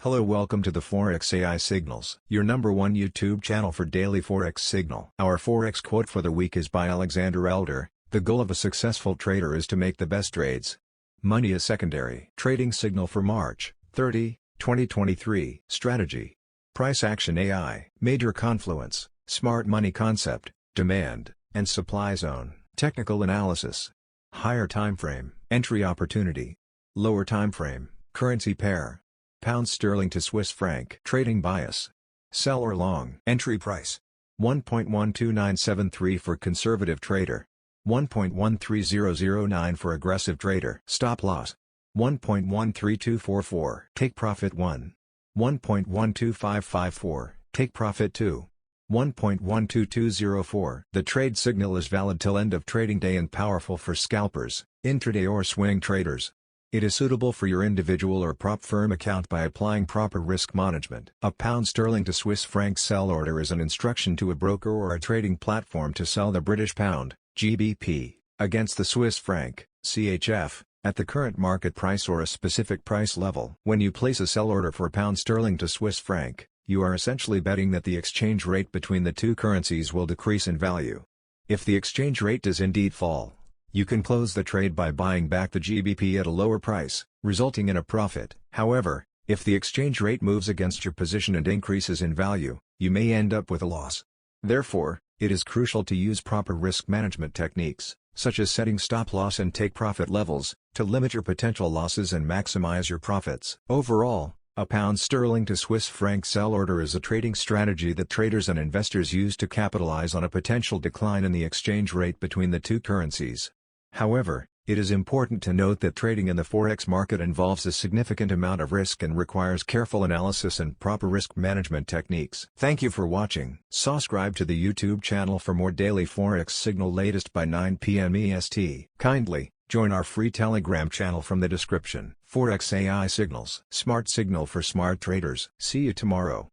Hello, welcome to the Forex AI Signals, your #1 YouTube channel for daily Forex signal. Our Forex quote for the week is by Alexander Elder: "The goal of a successful trader is to make the best trades. Money is secondary." Trading signal for March 30, 2023. Strategy. Price action AI. Major confluence, smart money concept, demand, and supply zone. Technical analysis. Higher time frame, entry opportunity. Lower time frame, currency pair. Pound sterling to Swiss franc. Trading bias. Sell or long. Entry price. 1.12973 for conservative trader. 1.13009 for aggressive trader. Stop loss. 1.13244. Take profit 1. 1.12554. Take profit 2. 1.12204. The trade signal is valid till end of trading day and powerful for scalpers, intraday or swing traders. It is suitable for your individual or prop firm account by applying proper risk management. A pound sterling to Swiss franc sell order is an instruction to a broker or a trading platform to sell the British pound, GBP, against the Swiss franc, CHF, at the current market price or a specific price level. When you place a sell order for pound sterling to Swiss franc, you are essentially betting that the exchange rate between the two currencies will decrease in value. If the exchange rate does indeed fall, you can close the trade by buying back the GBP at a lower price, resulting in a profit. However, if the exchange rate moves against your position and increases in value, you may end up with a loss. Therefore, it is crucial to use proper risk management techniques, such as setting stop loss and take profit levels, to limit your potential losses and maximize your profits. Overall, a pound sterling to Swiss franc sell order is a trading strategy that traders and investors use to capitalize on a potential decline in the exchange rate between the two currencies. However, it is important to note that trading in the Forex market involves a significant amount of risk and requires careful analysis and proper risk management techniques. Thank you for watching. Subscribe to the YouTube channel for more daily Forex signal latest by 9 p.m. EST. Kindly join our free Telegram channel from the description. Forex AI Signals. Smart signal for smart traders. See you tomorrow.